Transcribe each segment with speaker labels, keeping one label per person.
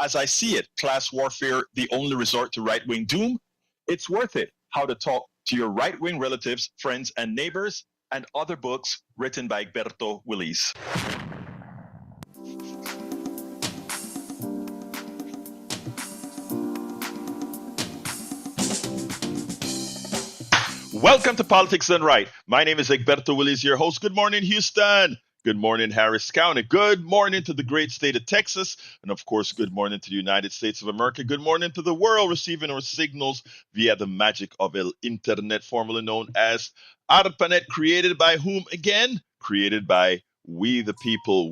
Speaker 1: As I see it, class warfare, the only resort to right-wing doom? It's worth it. How to talk to your right-wing relatives, friends, and neighbors, and other books written by Egberto Willis. Welcome to Politics Done Right. My name is Egberto Willis, your host. Good morning, Houston. Good morning, Harris County. Good morning to the great state of Texas. And of course, good morning to the United States of America. Good morning to the world receiving our signals via the magic of el Internet, formerly known as ARPANET, created by whom again? Created by we the people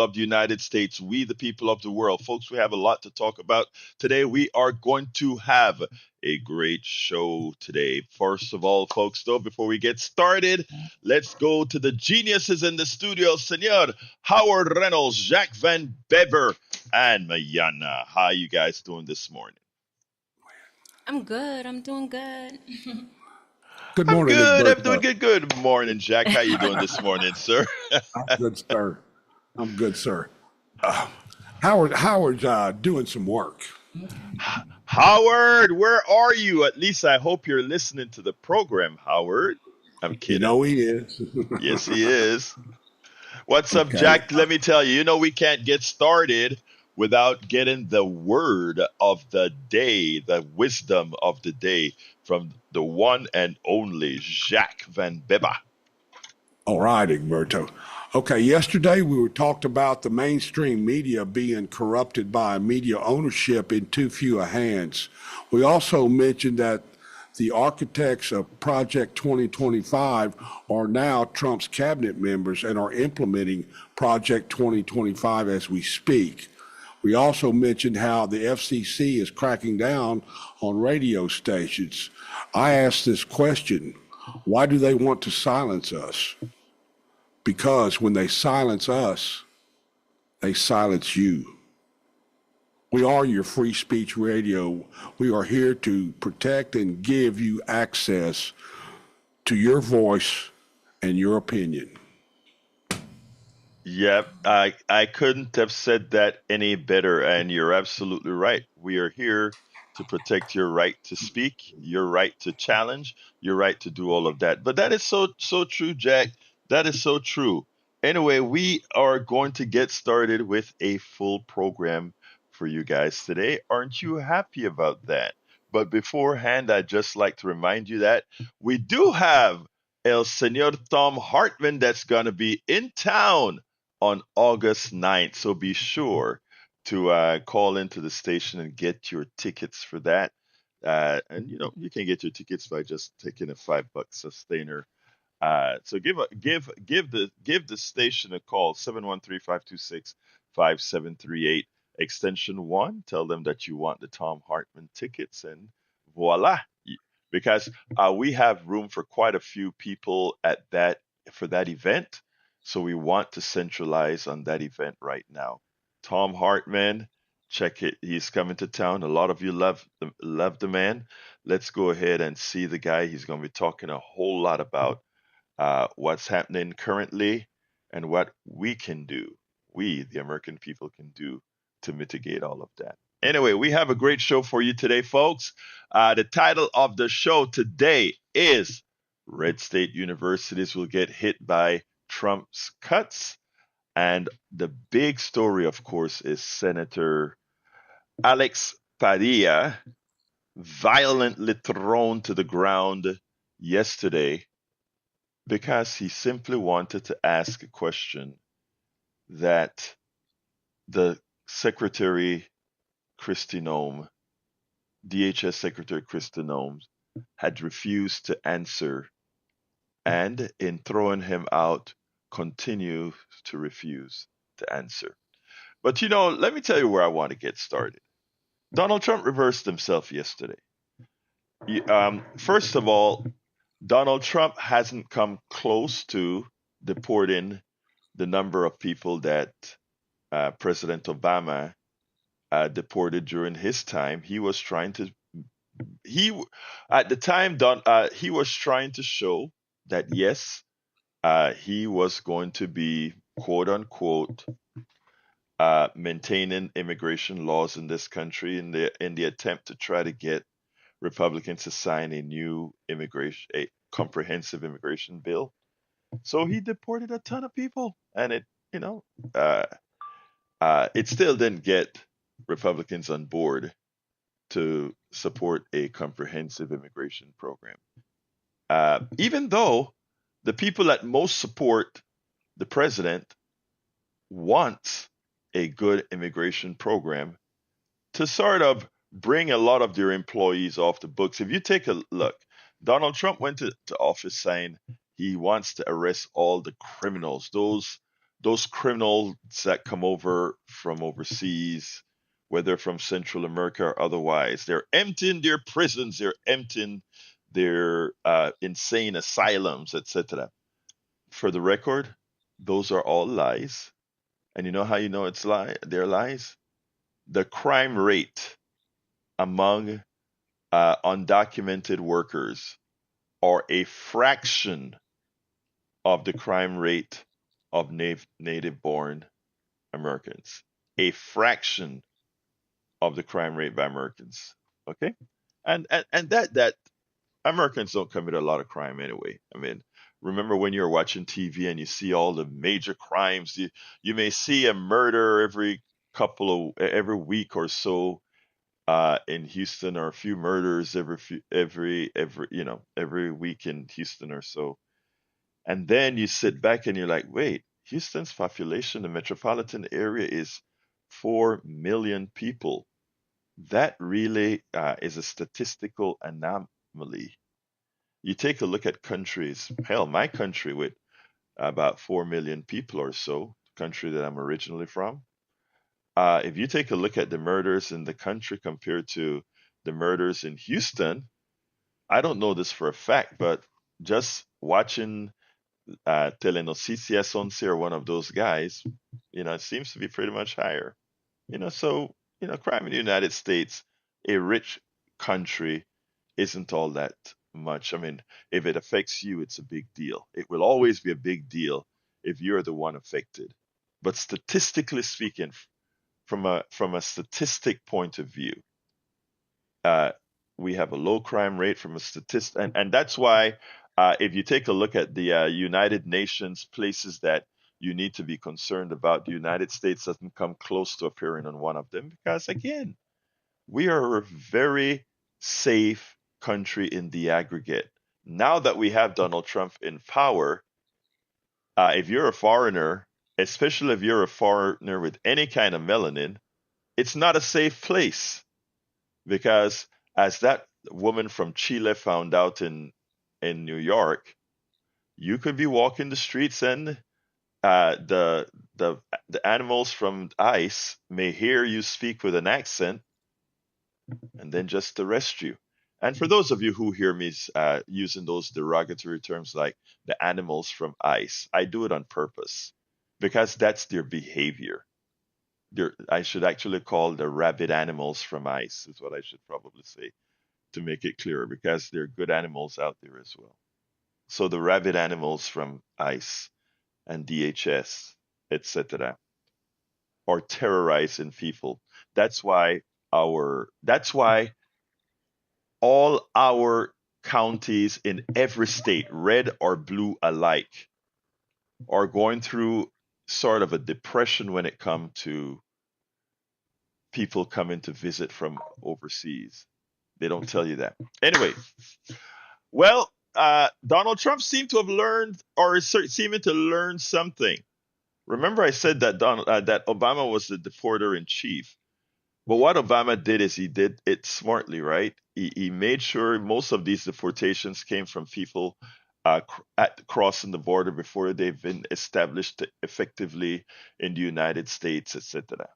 Speaker 1: of the United States, we the people of the world. Folks, we have a lot to talk about today. We are going to have a great show today. First of all, folks, though, before we get started, let's go to the geniuses in the studio, Senor Howard Reynolds, Jacques Van Bever, and Mayana. How you guys doing this morning?
Speaker 2: I'm good. I'm doing good.
Speaker 3: Good
Speaker 1: I'm
Speaker 3: morning,
Speaker 1: good. I'm doing
Speaker 3: Egberto.
Speaker 1: good. Good morning, Jack. How you doing this morning, sir?
Speaker 3: I'm good, sir. I'm good, sir. Howard's doing some work.
Speaker 1: Howard, where are you? At least I hope you're listening to the program, Howard. I'm
Speaker 3: You
Speaker 1: kidding.
Speaker 3: know he is.
Speaker 1: Yes, he is. What's up,
Speaker 3: Okay.
Speaker 1: Jack? Let me tell you, we can't get started without getting the word of the day, the wisdom of the day from the one and only Jacques Van Beber.
Speaker 3: All right, Egberto. Okay, yesterday we talked about the mainstream media being corrupted by media ownership in too few hands. We also mentioned that the architects of Project 2025 are now Trump's cabinet members and are implementing Project 2025 as we speak. We also mentioned how the FCC is cracking down on radio stations. I asked this question, why do they want to silence us? Because when they silence us, they silence you. We are your free speech radio. We are here to protect and give you access to your voice and your opinion.
Speaker 1: Yep, I couldn't have said that any better, and you're absolutely right. We are here to protect your right to speak, your right to challenge, your right to do all of that. But that is so true, Jack. That is so true. Anyway, we are going to get started with a full program for you guys today. Aren't you happy about that? But beforehand, I'd just like to remind you that we do have El Senor Tom Hartman that's going to be in town on August 9th. So be sure to call into the station and get your tickets for that. And you can get your tickets by just taking a $5 sustainer. So give the station a call, 713-526-5738, extension 1. Tell them that you want the Tom Hartman tickets, and voila. Because we have room for quite a few people at that for that event. So we want to centralize on that event right now. Tom Hartman, check it. He's coming to town. A lot of you love the man. Let's go ahead and see the guy. He's going to be talking a whole lot about what's happening currently and what we, the American people, can do to mitigate all of that. Anyway, we have a great show for you today, folks. The title of the show today is Red State Universities Will Get Hit by Trump's Cuts. And the big story, of course, is Senator Alex Padilla violently thrown to the ground yesterday because he simply wanted to ask a question that the Secretary Kristi Noem, DHS Secretary Kristi Noem, had refused to answer, and in throwing him out, continues to refuse to answer. But let me tell you where I want to get started. Donald Trump reversed himself yesterday. First of all, Donald Trump hasn't come close to deporting the number of people that President Obama deported during his time. He was trying to he at the time he was trying to show that yes, he was going to be quote unquote maintaining immigration laws in this country in the attempt to try to get Republicans to sign a comprehensive immigration bill. So he deported a ton of people, and you know, uh, it still didn't get Republicans on board to support a comprehensive immigration program. Even though the people that most support the president want a good immigration program to sort of bring a lot of their employees off the books. If you take a look, Donald Trump went to office saying he wants to arrest all the criminals, those criminals that come over from overseas, whether from Central America or otherwise. They're emptying their prisons, they're emptying their insane asylums, etc. For the record, those are all lies. And you know how you know they're lies? The crime rate among undocumented workers are a fraction of the crime rate of native born Americans. A fraction of the crime rate by Americans. Okay? And that Americans don't commit a lot of crime anyway. I mean, remember when you're watching TV and you see all the major crimes, you may see a murder every week or so in Houston, or a few murders every week in Houston or so. And then you sit back and you're like, wait, Houston's population, the metropolitan area, is 4 million people. That really is a statistical anomaly. You take a look at countries, hell, my country with about 4 million people or so, the country that I'm originally from. If you take a look at the murders in the country compared to the murders in Houston, I don't know this for a fact, but just watching Telenoticias Once or one of those guys, it seems to be pretty much higher. So, crime in the United States, a rich country, isn't all that much. I mean, if it affects you, it's a big deal. It will always be a big deal if you're the one affected. But statistically speaking, from a statistic point of view, uh, we have a low crime rate from a statistic, and that's why if you take a look at the United Nations places that you need to be concerned about, the United States doesn't come close to appearing on one of them because, again, we are a very safe country in the aggregate. Now that we have Donald Trump in power, if you're a foreigner, especially if you're a foreigner with any kind of melanin, it's not a safe place because, as that woman from Chile found out in New York, you could be walking the streets and uh, the the the animals from ICE may hear you speak with an accent and then just arrest you. And for those of you who hear me using those derogatory terms like the animals from ICE, I do it on purpose because that's their behavior. I should actually call the rabid animals from ICE, is what I should probably say to make it clearer, because there are good animals out there as well. So the rabid animals from ICE and DHS, etc., are terrorizing people. That's why all our counties in every state, red or blue alike, are going through sort of a depression when it comes to people coming to visit from overseas. They don't tell you that. Anyway, well, Donald Trump seemed to have learned, or is seeming to learn something. Remember, I said that that Obama was the deporter in chief. But what Obama did is he did it smartly, right? He made sure most of these deportations came from people crossing the border before they've been established effectively in the United States, etc.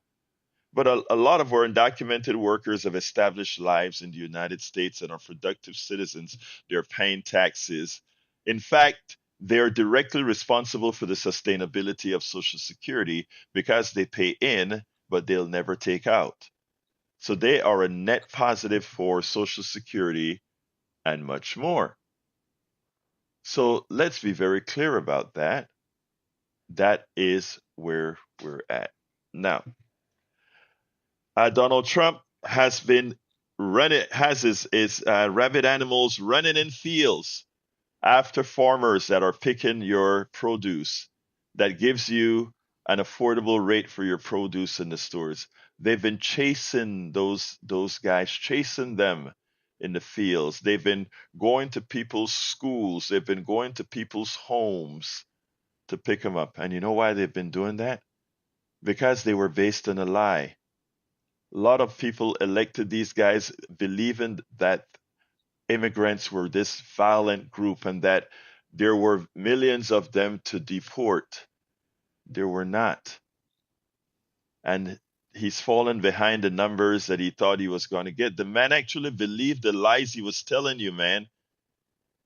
Speaker 1: But a lot of our undocumented workers have established lives in the United States and are productive citizens. They're paying taxes. In fact, they're directly responsible for the sustainability of Social Security because they pay in, but they'll never take out. So they are a net positive for Social Security and much more. So let's be very clear about that. That is where we're at. Now, Donald Trump has been running, has his rabid animals running in fields after farmers that are picking your produce that gives you an affordable rate for your produce in the stores. They've been chasing those guys, chasing them in the fields. They've been going to people's schools. They've been going to people's homes to pick them up. And you know why they've been doing that? Because they were based on a lie. A lot of people elected these guys believing that immigrants were this violent group and that there were millions of them to deport. There were not. And he's fallen behind the numbers that he thought he was going to get. The man actually believed the lies he was telling you, man.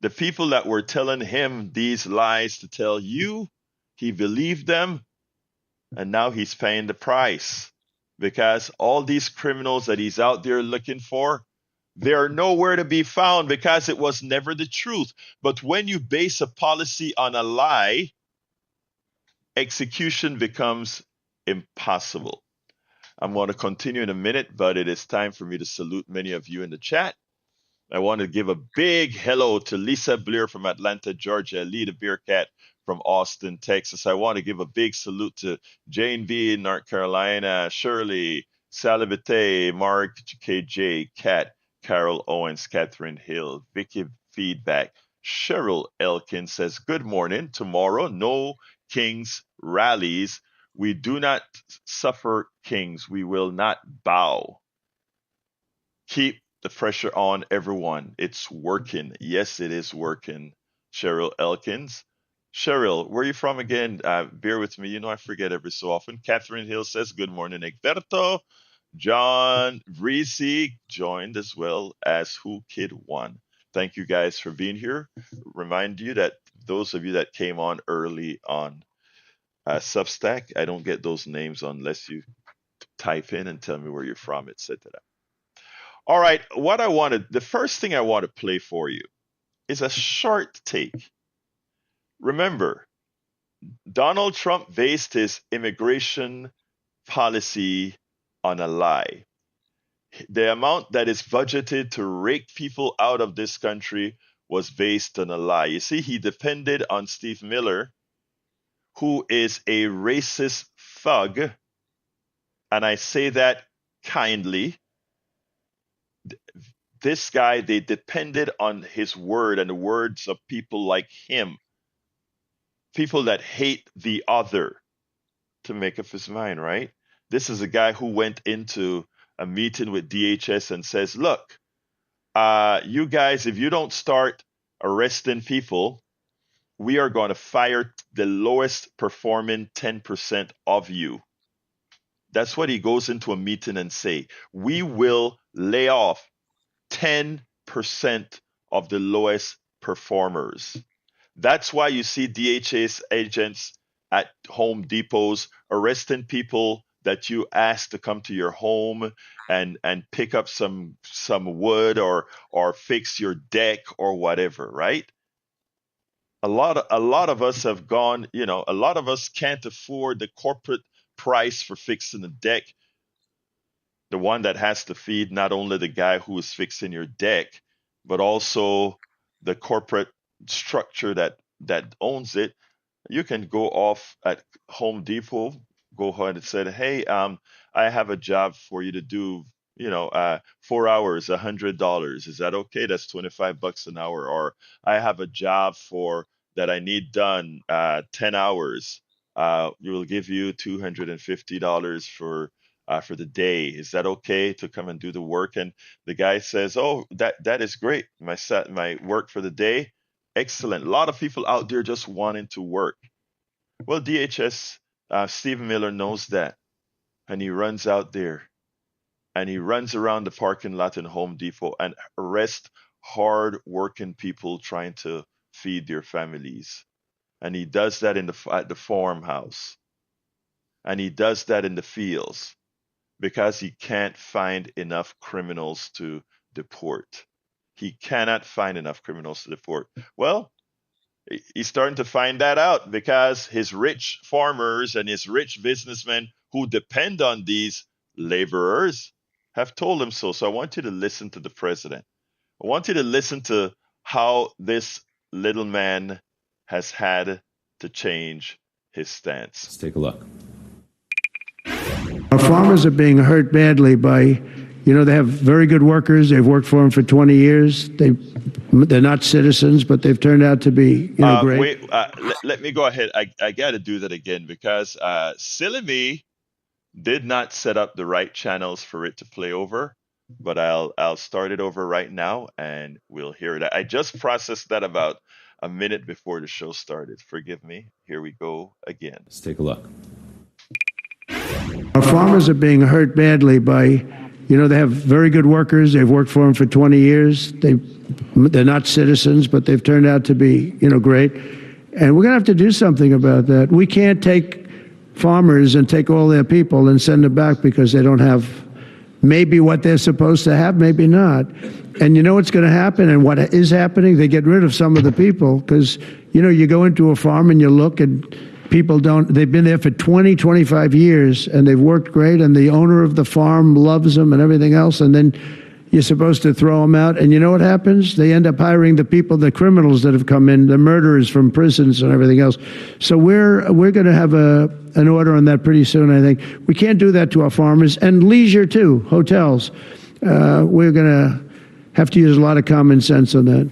Speaker 1: The people that were telling him these lies to tell you, he believed them, and now he's paying the price because all these criminals that he's out there looking for, they're nowhere to be found because it was never the truth. But when you base a policy on a lie, execution becomes impossible. I'm going to continue in a minute, but it is time for me to salute many of you in the chat. I want to give a big hello to Lisa Blair from Atlanta, Georgia, Lee the Bearcat from Austin, Texas. I want to give a big salute to Jane V in North Carolina, Shirley, Sally Bate, Mark KJ, Kat, Carol Owens, Catherine Hill, Vicky Feedback. Cheryl Elkin says, good morning. Tomorrow, no Kings rallies. We do not suffer kings. We will not bow. Keep the pressure on everyone. It's working. Yes, it is working. Cheryl Elkins. Cheryl, where are you from again? Bear with me. You know, I forget every so often. Catherine Hill says, good morning, Egberto. John Vreese joined as well as Who Kid One. Thank you guys for being here. Remind you that those of you that came on early on Substack, I don't get those names unless you type in and tell me where you're from, etc. All right, the first thing I want to play for you is a short take. Remember, Donald Trump based his immigration policy on a lie. The amount that is budgeted to rake people out of this country was based on a lie. You see, he depended on Steve Miller, who is a racist thug, and I say that kindly. This guy, they depended on his word and the words of people like him, people that hate the other, to make up his mind, right? This is a guy who went into a meeting with DHS and says, look, you guys, if you don't start arresting people, we are going to fire the lowest performing 10% of you. That's what he goes into a meeting and say. We will lay off 10% of the lowest performers. That's why you see DHS agents at Home Depots arresting people that you ask to come to your home and pick up some wood or fix your deck or whatever, right? A lot of us have gone, a lot of us can't afford the corporate price for fixing a deck, the one that has to feed not only the guy who is fixing your deck, but also the corporate structure that owns it. You can go off at Home Depot, go ahead and say, hey, I have a job for you to do, 4 hours, $100. Is that okay? That's $25 an hour. Or I have a job for that I need done 10 hours. We will give you $250 for the day. Is that okay to come and do the work? And the guy says, oh, that is great. My work for the day. Excellent. A lot of people out there just wanting to work. Well, DHS, Stephen Miller knows that. And he runs out there and he runs around the parking lot in Home Depot and arrests hard working people trying to feed their families. And he does that at the farmhouse. And he does that in the fields because he can't find enough criminals to deport. He cannot find enough criminals to deport. Well, He's starting to find that out because his rich farmers and his rich businessmen who depend on these laborers have told him so. So I want you to listen to the president. I want you to listen to how this little man has had to change his stance.
Speaker 4: Let's take a look.
Speaker 5: Our farmers are being hurt badly by, they have very good workers. They've worked for them for 20 years. They're not citizens, but they've turned out to be, great.
Speaker 1: Wait, let me go ahead. I got to do that again because silly me did not set up the right channels for it to play over. But I'll start it over right now and we'll hear it. I just processed that about a minute before the show started. Forgive me. Here we go again.
Speaker 4: Let's take a look.
Speaker 5: Our farmers are being hurt badly by, they have very good workers. They've worked for them for 20 years. They're not citizens, but they've turned out to be, great. And we're going to have to do something about that. We can't take farmers and take all their people and send them back because they don't have maybe what they're supposed to have, maybe not. And you know what's going to happen and what is happening? They get rid of some of the people because, you go into a farm and you look and people they've been there for 20, 25 years and they've worked great and the owner of the farm loves them and everything else. And then you're supposed to throw them out. And you know what happens? They end up hiring the people, the criminals that have come in, the murderers from prisons and everything else. So we're going to have an order on that pretty soon, I think. We can't do that to our farmers and leisure too, hotels. We're going to have to use a lot of common sense on that.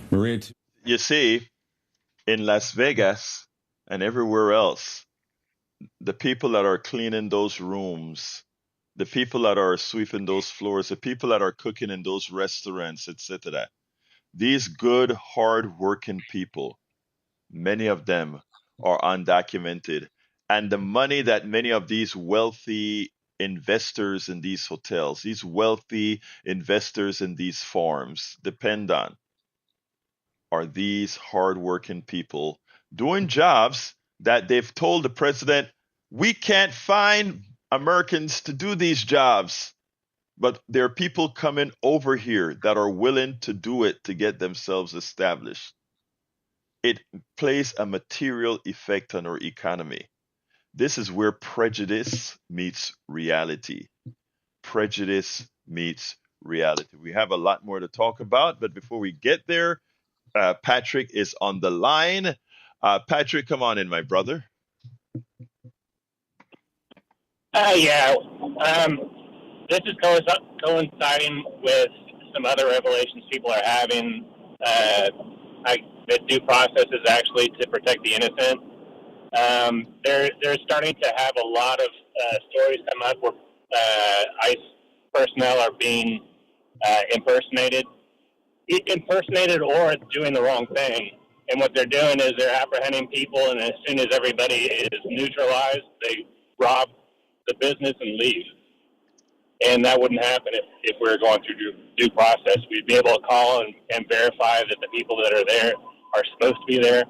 Speaker 4: Maria.
Speaker 1: You see, in Las Vegas and everywhere else, the people that are cleaning those rooms, the people that are sweeping those floors, the people that are cooking in those restaurants, etc. These good, hard-working people, many of them are undocumented. And the money that many of these wealthy investors in these hotels, these wealthy investors in these farms depend on are these hardworking people doing jobs that they've told the president, we can't find Americans to do these jobs. But there are people coming over here that are willing to do it to get themselves established. It plays a material effect on our economy. This is where prejudice meets reality. Prejudice meets reality. We have a lot more to talk about, but before we get there, Patrick is on the line. Patrick, come on in, my brother.
Speaker 6: Yeah. This is coinciding with some other revelations people are having. The due process is actually to protect the innocent. They're starting to have a lot of stories come up where ICE personnel are being impersonated or doing the wrong thing. And what they're doing is they're apprehending people, and as soon as everybody is neutralized, they rob the business and leave. And that wouldn't happen if we were going through due process. We'd be able to call and verify that the people that are there are supposed to be there,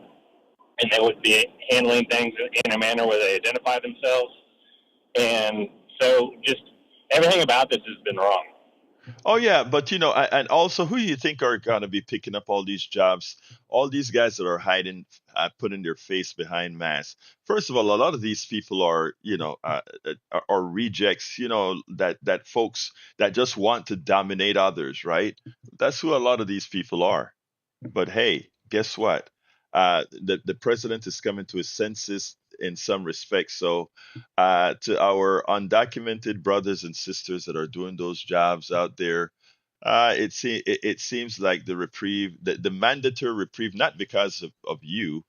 Speaker 6: and they would be handling things in a manner where they identify themselves. And so just everything about this has been wrong.
Speaker 1: Oh yeah, but and also who you think are gonna be picking up all these jobs? All these guys that are hiding, putting their face behind masks. First of all, a lot of these people are, are rejects. That folks that just want to dominate others, right? That's who a lot of these people are. But hey, guess what? The president is coming to his senses in some respects. So, to our undocumented brothers and sisters that are doing those jobs out there, it seems like the reprieve, the mandatory reprieve, not because of you,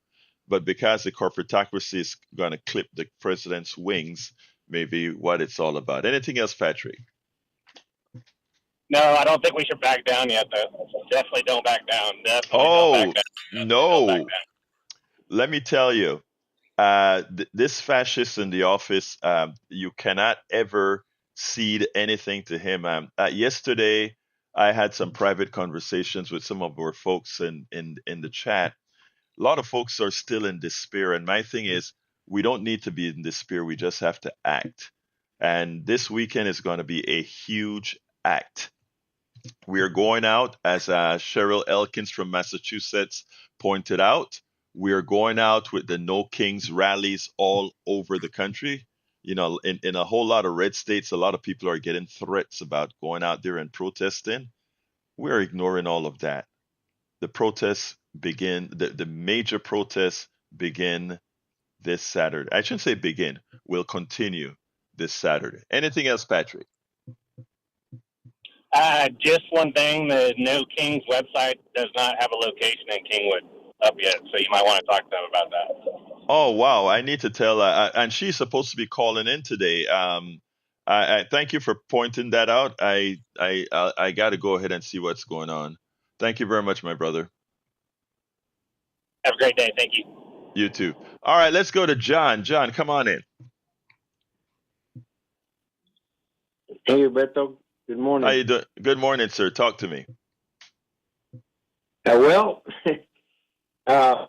Speaker 1: but because the corporatocracy is going to clip the president's wings, maybe what it's all about. Anything else, Patrick?
Speaker 6: No, I don't think we should back down yet, though. Definitely don't back down. Definitely don't back
Speaker 1: Oh,
Speaker 6: down. Don't back
Speaker 1: no.
Speaker 6: down.
Speaker 1: Let me tell you, this fascist in the office, you cannot ever cede anything to him. Yesterday, I had some private conversations with some of our folks in the chat. A lot of folks are still in despair, and my thing is, we don't need to be in despair. We just have to act. And this weekend is going to be a huge act. We are going out, as Cheryl Elkins from Massachusetts pointed out, we are going out with the No Kings rallies all over the country. In a whole lot of red states, a lot of people are getting threats about going out there and protesting. We're ignoring all of that. The protests begin, the major protests begin this Saturday. I shouldn't say begin, will continue this Saturday. Anything else, Patrick?
Speaker 6: Just one thing: the No Kings website does not have a location in Kingwood up yet, so you might want to talk to them about that.
Speaker 1: Oh wow, I need to tell and she's supposed to be calling in today. I thank you for pointing that out. I got to go ahead and see what's going on. Thank you very much, my brother.
Speaker 6: Have a great day. Thank you.
Speaker 1: You too. All right, let's go to John. John, come on in.
Speaker 7: Hey, Roberto. Good
Speaker 1: How
Speaker 7: morning.
Speaker 1: you doing? Good morning, sir. Talk to me.
Speaker 7: Well, uh,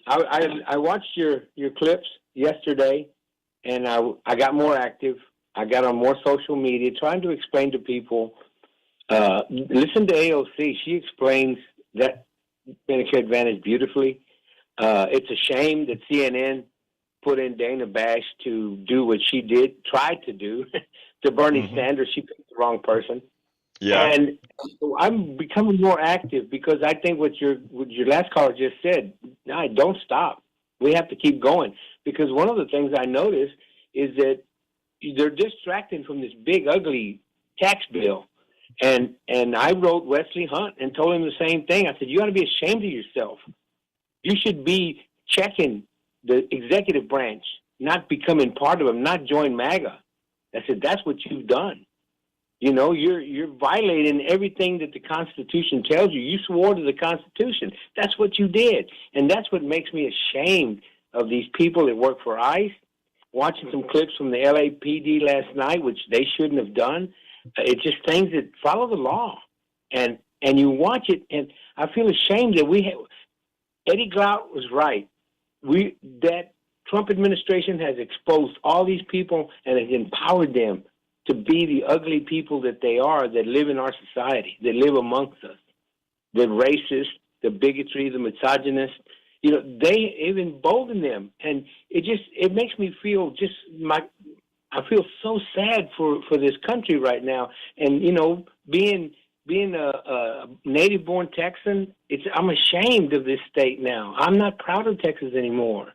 Speaker 7: I watched your clips yesterday, and I got more active. I got on more social media, trying to explain to people. Listen to AOC. She explains that Medicare Advantage beautifully. It's a shame that CNN put in Dana Bash to do what she did, tried to do to Bernie
Speaker 1: Hmm.
Speaker 7: Sanders. She picked the wrong person.
Speaker 1: Yeah.
Speaker 7: And so I'm becoming more active because I think what your last caller just said. No, don't stop. We have to keep going because one of the things I noticed is that they're distracting from this big ugly tax bill. And I wrote Wesley Hunt and told him the same thing. I said, you ought to be ashamed of yourself. You should be checking the executive branch, not becoming part of them, not join MAGA. I said, that's what you've done. You know, you're violating everything that the Constitution tells you. You swore to the Constitution. That's what you did. And that's what makes me ashamed of these people that work for ICE. Watching some clips from the LAPD last night, which they shouldn't have done. It's just things that follow the law. And you watch it, and I feel ashamed that Eddie Glaude was right. That Trump administration has exposed all these people and has empowered them to be the ugly people that they are, that live in our society, that live amongst us, the racist, the bigotry, the misogynist. You know, they've emboldened them, and it makes me feel I feel so sad for this country right now. And you know, being a native-born Texan, I'm ashamed of this state now. I'm not proud of Texas anymore,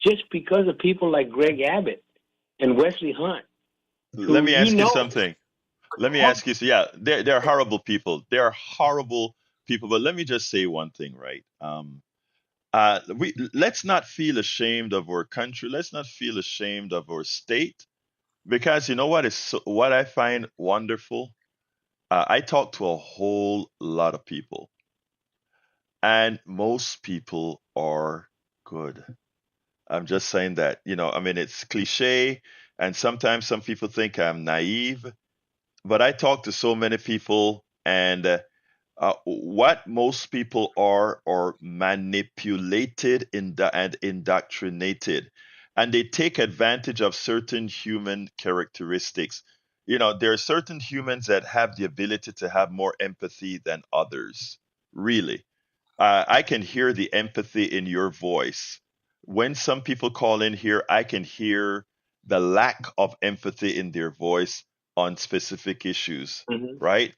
Speaker 7: just because of people like Greg Abbott and Wesley Hunt,
Speaker 1: Let
Speaker 7: who
Speaker 1: me
Speaker 7: we
Speaker 1: ask you
Speaker 7: know.
Speaker 1: something. Let me ask you. So yeah, they're horrible people. They're horrible people. But let me just say one thing, right? We let's not feel ashamed of our country. Let's not feel ashamed of our state, because you know what I find wonderful. I talk to a whole lot of people, and most people are good. I'm just saying that. I mean, it's cliche, and sometimes some people think I'm naive, but I talk to so many people, and what most people are manipulated and indoctrinated, and they take advantage of certain human characteristics. There are certain humans that have the ability to have more empathy than others. Really, I can hear the empathy in your voice. When some people call in here, I can hear the lack of empathy in their voice on specific issues,
Speaker 7: Mhm.
Speaker 1: right?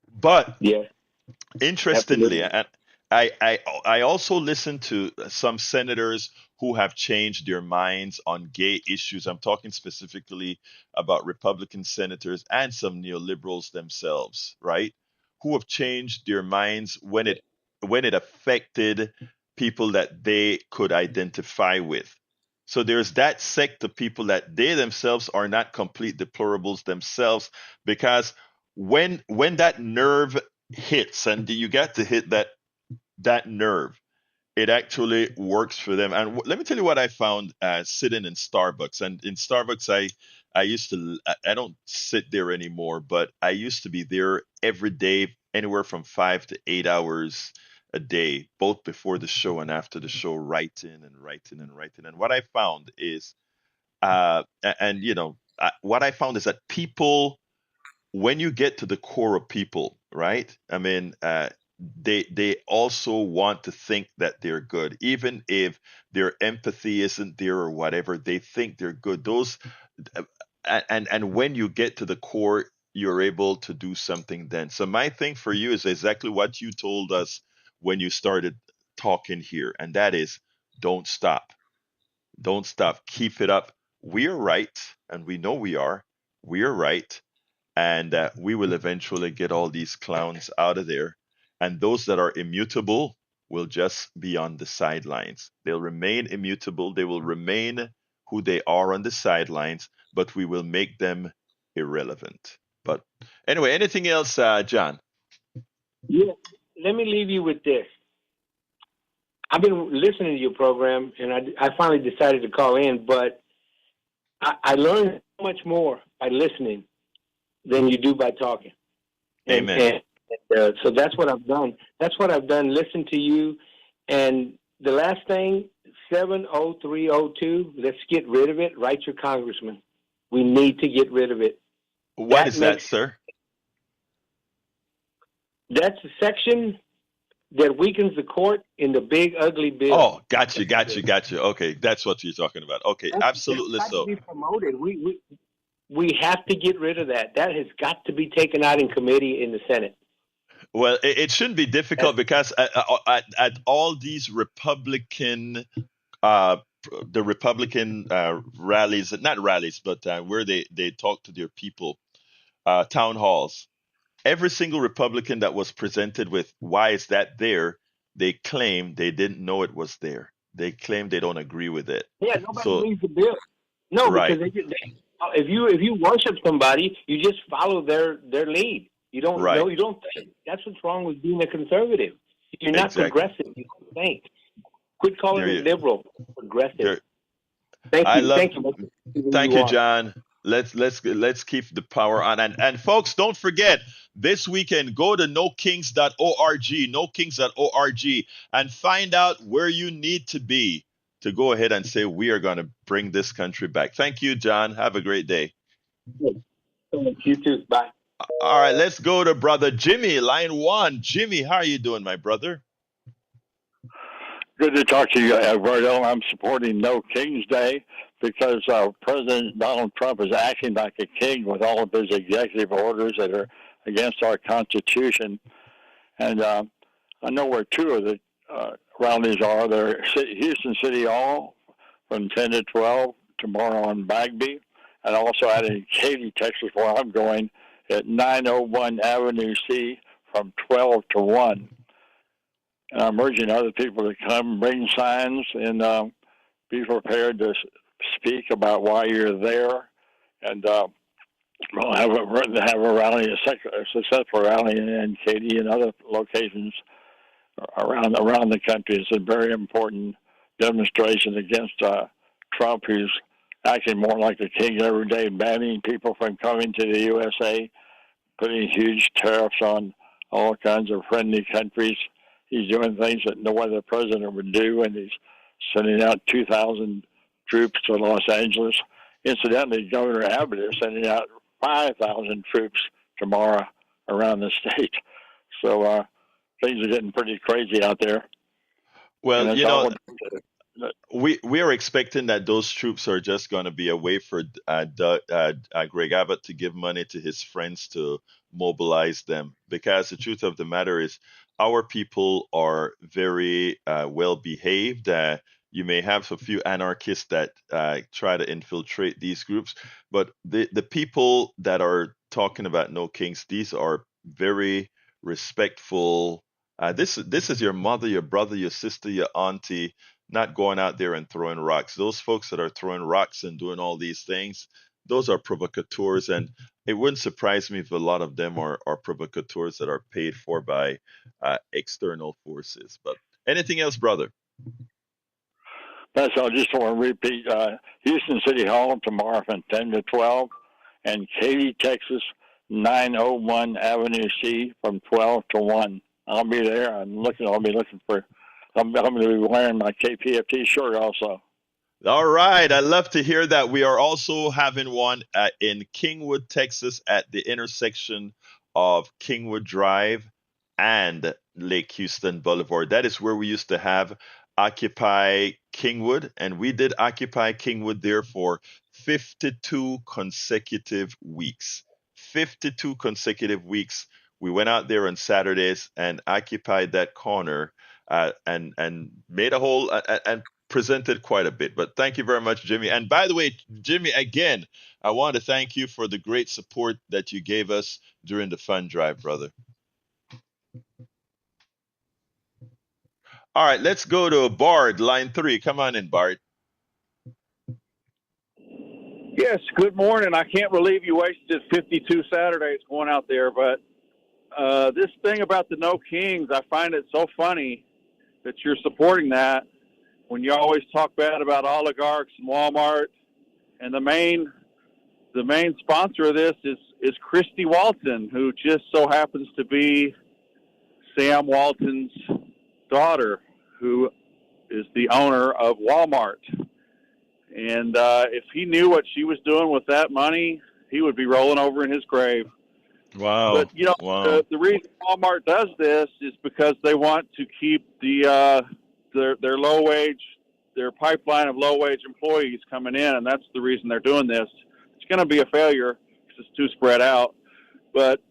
Speaker 1: But
Speaker 7: Yes,
Speaker 1: interestingly,
Speaker 7: absolutely.
Speaker 1: and I also listen to some senators who have changed their minds on gay issues. I'm talking specifically about Republican senators and some neoliberals themselves, right? Who have changed their minds when it affected people that they could identify with. So there's that sect of people that they themselves are not complete deplorables themselves, because when that nerve hits, and you got to hit that nerve, it actually works for them. And let me tell you what I found sitting in Starbucks. And in Starbucks, I used to, I don't sit there anymore, but I used to be there every day, anywhere from 5 to 8 hours a day, both before the show and after the show, writing and writing and writing. And what I found is, what I found is that people when you get to the core of people, right? I mean, they also want to think that they're good, even if their empathy isn't there or whatever. They think they're good. Those and when you get to the core, you're able to do something then. So my thing for you is exactly what you told us when you started talking here, and that is don't stop. Don't stop. Keep it up. We're right, and we know we are. We're right, and we will eventually get all these clowns out of there. And those that are immutable will just be on the sidelines. They'll remain immutable. They will remain who they are on the sidelines, but we will make them irrelevant. But anyway, anything else, John?
Speaker 7: Yeah. Let me leave you with this. I've been listening to your program, and I finally decided to call in, but I learned so much more by listening than you do by talking.
Speaker 1: Amen.
Speaker 7: And so that's what I've done. That's what I've done. Listen to you. And the last thing, 70302, let's get rid of it. Write your congressman. We need to get rid of it.
Speaker 1: What is that, sir?
Speaker 7: That's the section that weakens the court in the big ugly bill.
Speaker 1: Oh, got you. Okay, that's what you're talking about. Okay, absolutely
Speaker 7: That's got
Speaker 1: so.
Speaker 7: to be promoted. We have to get rid of that. That has got to be taken out in committee in the Senate.
Speaker 1: Well, it shouldn't be difficult because at all these Republican, uh, the Republican rallies, not rallies, but where they talk to their people, town halls, every single Republican that was presented with why is that there, they claim they didn't know it was there. They claim they don't agree with it.
Speaker 7: Yeah, nobody
Speaker 1: So,
Speaker 7: reads the bill. No,
Speaker 1: right,
Speaker 7: because if you worship somebody, you just follow their lead. You don't
Speaker 1: right,
Speaker 7: know. You don't think. That's what's wrong with being a conservative. You're not
Speaker 1: exactly.
Speaker 7: progressive. You don't think. Quit calling
Speaker 1: There
Speaker 7: it
Speaker 1: you,
Speaker 7: liberal. Progressive.
Speaker 1: there.
Speaker 7: Thank
Speaker 1: I
Speaker 7: you.
Speaker 1: love.
Speaker 7: Thank you.
Speaker 1: Thank you, John. Let's keep the power on. And folks, don't forget this weekend go to nokings.org, nokings.org, and find out where you need to be to go ahead and say we are going to bring this country back. Thank you, John. Have a great day.
Speaker 7: You too. Bye.
Speaker 1: All right, let's go to brother Jimmy, line one. Jimmy, how are you doing, my brother?
Speaker 8: Good to talk to you, Alberto. I'm supporting No King's Day because President Donald Trump is acting like a king with all of his executive orders that are against our Constitution. And I know where two of the rallies are. They're Houston City Hall from 10 to 12 tomorrow on Bagby, and also out in Katy, Texas, where I'm going, at 901 Avenue C from 12 to 1. And I'm urging other people to come, bring signs, and be prepared to speak about why you're there. And we'll have a rally, a successful rally in Katy and other locations around the country. It's a very important demonstration against Trump, who's acting more like a king every day, banning people from coming to the USA, putting huge tariffs on all kinds of friendly countries. He's doing things that no other president would do, and he's sending out 2,000 troops to Los Angeles. Incidentally, Governor Abbott is sending out 5,000 troops tomorrow around the state. So things are getting pretty crazy out there.
Speaker 1: Well, we are expecting that those troops are just going to be a way for Greg Abbott to give money to his friends to mobilize them. Because the truth of the matter is, our people are very well behaved. You may have a few anarchists that try to infiltrate these groups, but the people that are talking about No Kings, these are very respectful. This is your mother, your brother, your sister, your auntie, not going out there and throwing rocks. Those folks that are throwing rocks and doing all these things, those are provocateurs. And it wouldn't surprise me if a lot of them are provocateurs that are paid for by external forces. But anything else, brother?
Speaker 8: That's all. Just want to repeat Houston City Hall tomorrow from 10 to 12, and Katy, Texas, 901 Avenue C from 12 to 1. I'll be there. I'll be looking for. I'm going to be wearing my KPFT shirt also.
Speaker 1: All right, I love to hear that. We are also having one in Kingwood, Texas, at the intersection of Kingwood Drive and Lake Houston Boulevard. That is where we used to have Occupy Kingwood, and we did Occupy Kingwood there for 52 consecutive weeks. 52 consecutive weeks. We went out there on Saturdays and occupied that corner and made a whole and presented quite a bit. But thank you very much, Jimmy. And by the way, Jimmy, again, I want to thank you for the great support that you gave us during the fund drive, brother. All right, let's go to Bard, line 3. Come on in, Bard.
Speaker 9: Yes, good morning. I can't believe you wasted 52 Saturdays going out there, but this thing about the No Kings, I find it so funny that you're supporting that when you always talk bad about oligarchs and Walmart. And the main sponsor of this is Kristi Walton, who just so happens to be Sam Walton's daughter, who is the owner of Walmart. And if he knew what she was doing with that money, he would be rolling over in his grave.
Speaker 1: Wow.
Speaker 9: But, you know,
Speaker 1: Wow.
Speaker 9: the reason Walmart does this is because they want to keep their low wage, their pipeline of low wage employees coming in, and that's the reason they're doing this. It's going to be a failure because it's too spread out. But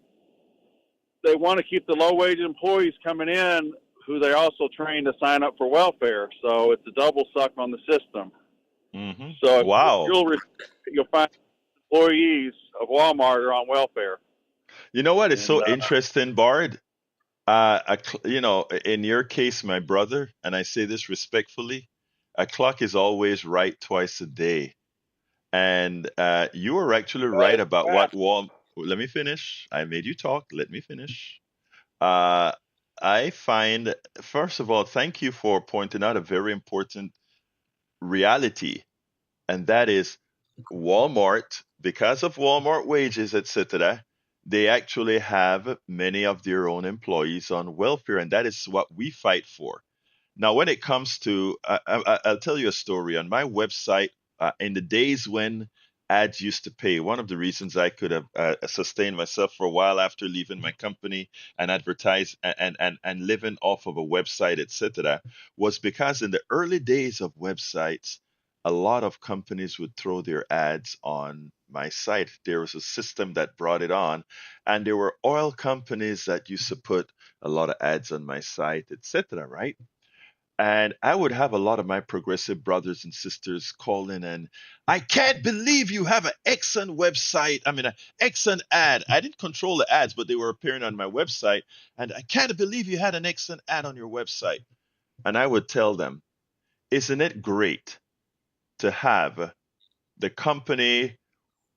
Speaker 9: they want to keep the low wage employees coming in who they also train to sign up for welfare. So it's a double suck on the system.
Speaker 1: Hmm.
Speaker 9: So
Speaker 1: Wow.
Speaker 9: you'll find employees of Walmart are on welfare.
Speaker 1: You know what is
Speaker 9: And
Speaker 1: so interesting, Bard? In your case, my brother, and I say this respectfully, a clock is always right twice a day. And you were actually right about what Wal. Let me finish. I made you talk. Let me finish. Uh, I find, first of all, thank you for pointing out a very important reality, and that is Walmart, because of Walmart wages, etc., they actually have many of their own employees on welfare, and that is what we fight for. Now, when it comes to, I'll tell you a story. On my website, in the days when ads used to pay, one of the reasons I could have sustained myself for a while after leaving my company and advertise and living off of a website, etc., was because in the early days of websites, a lot of companies would throw their ads on my site. There was a system that brought it on, and there were oil companies that used to put a lot of ads on my site, etc., right? And I would have a lot of my progressive brothers and sisters call in and I can't believe you have an Exxon website. I mean, an Exxon ad. I didn't control the ads, but they were appearing on my website. And I can't believe you had an Exxon ad on your website. And I would tell them, isn't it great to have the company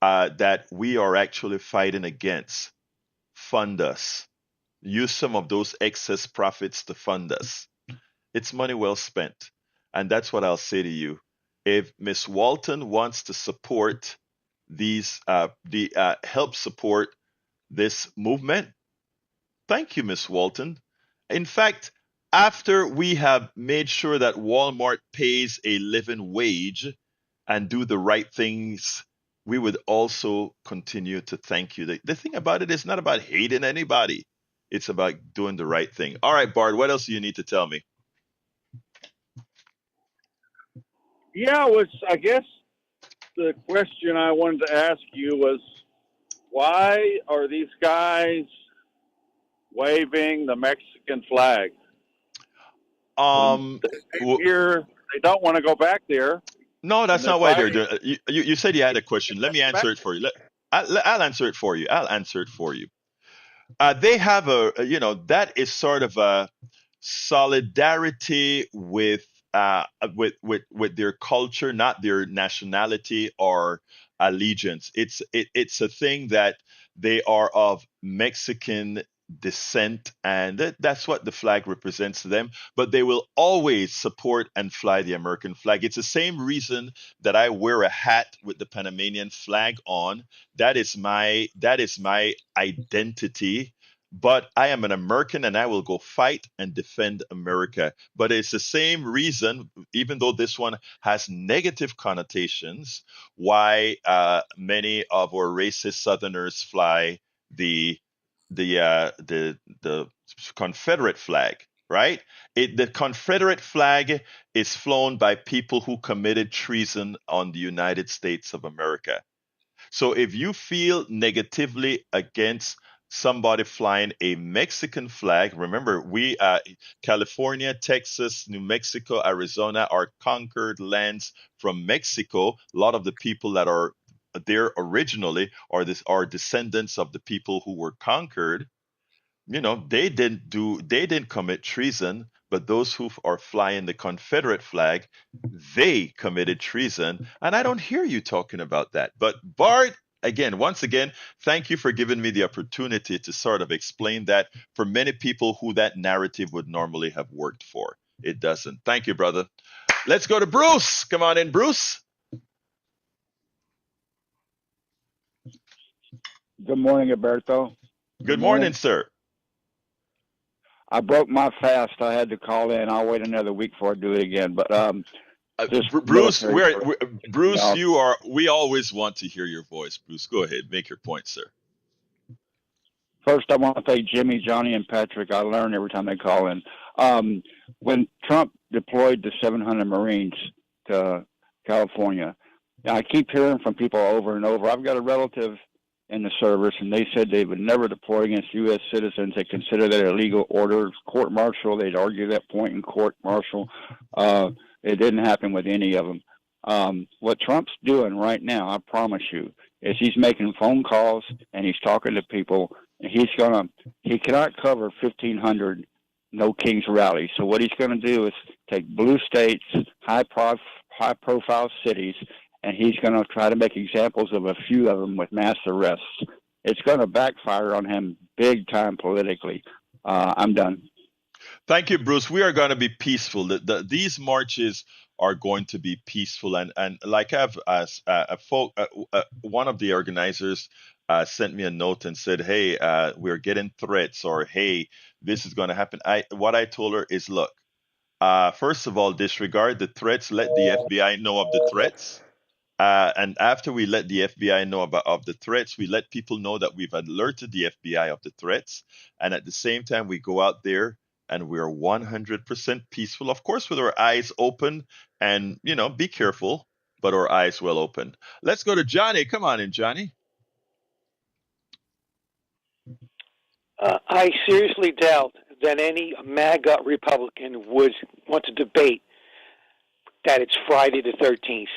Speaker 1: that we are actually fighting against fund us? Use some of those excess profits to fund us. It's money well spent. And that's what I'll say to you. If Miss Walton wants to support help support this movement, thank you, Miss Walton. In fact, after we have made sure that Walmart pays a living wage and do the right things, we would also continue to thank you. The thing about it is not about hating anybody. It's about doing the right thing. All right, Bard, what else do you need to tell me?
Speaker 9: yeah, which I guess the question I wanted to ask you was, why are these guys waving the Mexican flag when
Speaker 1: Um,
Speaker 9: they came
Speaker 1: w-
Speaker 9: here? They don't want to go back there,
Speaker 1: no,
Speaker 9: and
Speaker 1: that's
Speaker 9: they're
Speaker 1: not why they're
Speaker 9: fighting
Speaker 1: doing it. You said you had a question. Let me
Speaker 9: back.
Speaker 1: answer it for you. I'll answer it for you. I'll answer it for you. They have that is sort of a solidarity with their culture, not their nationality or allegiance. It's a thing that they are of Mexican descent, and that's what the flag represents to them. But they will always support and fly the American flag. It's the same reason that I wear a hat with the Panamanian flag on. That is my identity. but I am an American and I will go fight and defend America. But it's the same reason, even though this one has negative connotations, why many of our racist Southerners fly the the Confederate flag, right? The Confederate flag is flown by people who committed treason on the United States of America. So if you feel negatively against somebody flying a Mexican flag, remember California, Texas, New Mexico, Arizona are conquered lands from Mexico. A lot of the people that are there originally are descendants of the people who were conquered. They didn't commit treason, but those who are flying the Confederate flag, they committed treason. And I don't hear you talking about that. But Bart, again, once again, thank you for giving me the opportunity to sort of explain that for many people who that narrative would normally have worked for. It doesn't. Thank you, brother. Let's go to Bruce. Come on in, Bruce.
Speaker 10: Good morning, Alberto.
Speaker 1: Good morning, sir.
Speaker 10: I broke my fast. I had to call in. I'll wait another week before I do it again. But
Speaker 1: Bruce, Bruce,
Speaker 10: No.
Speaker 1: we always want to hear your voice. Bruce, go ahead, make your point, sir.
Speaker 10: First, I want to thank Jimmy, Johnny, and Patrick. I learn every time they call in. When Trump deployed the 700 Marines to California, I keep hearing from people over and over. I've got a relative in the service, and they said they would never deploy against U.S. citizens. They consider that illegal order. Court martial, they'd argue that point in court martial. It didn't happen with any of them. What Trump's doing right now, I promise you, is he's making phone calls and he's talking to people. He cannot cover 1,500 No Kings rallies. So what he's going to do is take blue states, high profile cities, and he's going to try to make examples of a few of them with mass arrests. It's going to backfire on him big time politically. I'm done.
Speaker 1: Thank you, Bruce. We are going to be peaceful. These marches are going to be peaceful, and like one of the organizers sent me a note and said, "Hey, we're getting threats," or "Hey, this is going to happen." What I told her is, look, first of all, disregard the threats. Let the FBI know of the threats. And after we let the FBI know of the threats, we let people know that we've alerted the FBI of the threats. And at the same time, we go out there and we're 100% peaceful, of course, with our eyes open and, be careful, but our eyes well open. Let's go to Johnny. Come on in, Johnny.
Speaker 11: I seriously doubt that any MAGA Republican would want to debate that it's Friday the 13th.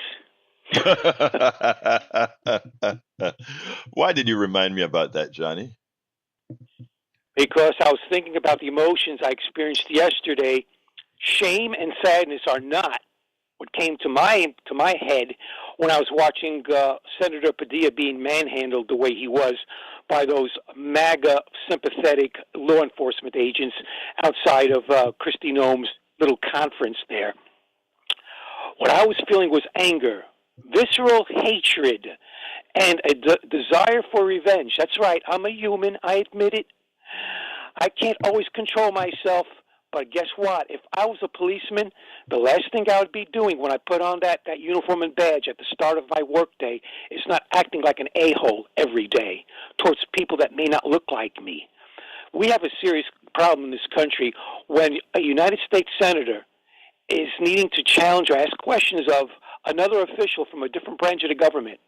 Speaker 1: Why did you remind me about that, Johnny?
Speaker 11: Because I was thinking about the emotions I experienced yesterday. Shame and sadness are not what came to my head when I was watching Senator Padilla being manhandled the way he was by those MAGA sympathetic law enforcement agents outside of Kristi Noem's little conference there. What I was feeling was anger, visceral hatred, and a desire for revenge. That's right. I'm a human. I admit it. I can't always control myself, but guess what? If I was a policeman, the last thing I would be doing when I put on that uniform and badge at the start of my workday is not acting like an a-hole every day towards people that may not look like me. We have a serious problem in this country when a United States senator is needing to challenge or ask questions of another official from a different branch of the government.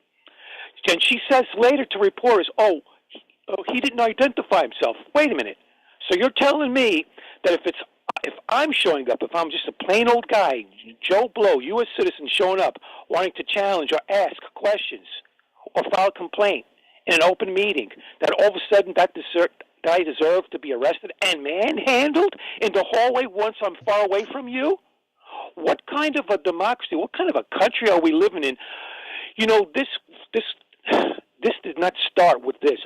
Speaker 11: And she says later to reporters, he didn't identify himself. Wait a minute. So you're telling me that if I'm showing up, if I'm just a plain old guy, Joe Blow, U.S. citizen showing up, wanting to challenge or ask questions or file a complaint in an open meeting, that all of a sudden that I deserve to be arrested and manhandled in the hallway once I'm far away from you? What kind of a democracy, what kind of a country are we living in? This did not start with this.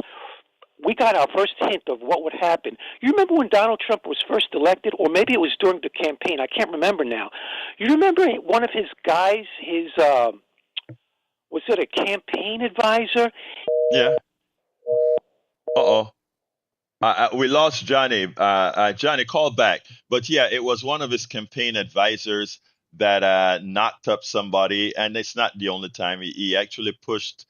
Speaker 11: We got our first hint of what would happen. You remember when Donald Trump was first elected, or maybe it was during the campaign? I can't remember now. You remember one of his guys, was it a campaign advisor?
Speaker 1: Yeah. Uh-oh. We lost Johnny. Johnny called back, but yeah, it was one of his campaign advisors that knocked up somebody, and it's not the only time. He actually pushed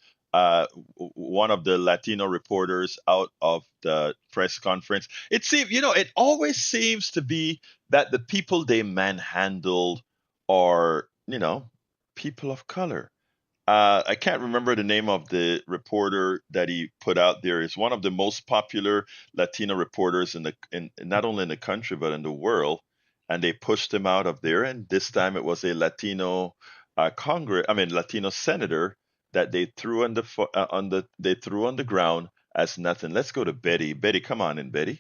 Speaker 1: one of the Latino reporters out of the press conference. It seems, it always seems to be that the people they manhandled are, people of color. I can't remember the name of the reporter that he put out there. Is one of the most popular Latino reporters in not only in the country but in the world, and they pushed him out of there. And this time it was a Latino Latino senator that they threw they threw on the ground as nothing. Let's go to Betty. Betty, come on in, Betty.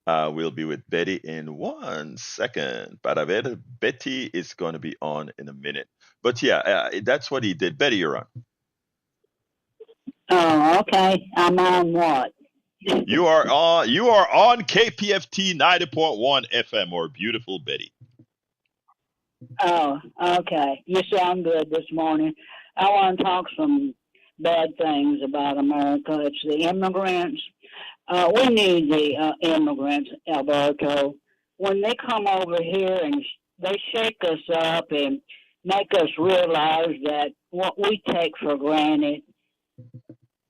Speaker 1: We'll be with Betty in 1 second. Para ver, Betty is going to be on in a minute. But yeah, that's what he did. Betty, you're on.
Speaker 12: Oh, okay. I'm on what?
Speaker 1: You are on. You are on KPFT 90.1 FM. Or beautiful Betty.
Speaker 12: Oh, okay. You sound good this morning. I want to talk some bad things about America. It's the immigrants. We need the immigrants, Alberto. When they come over here and they shake us up and make us realize that what we take for granted,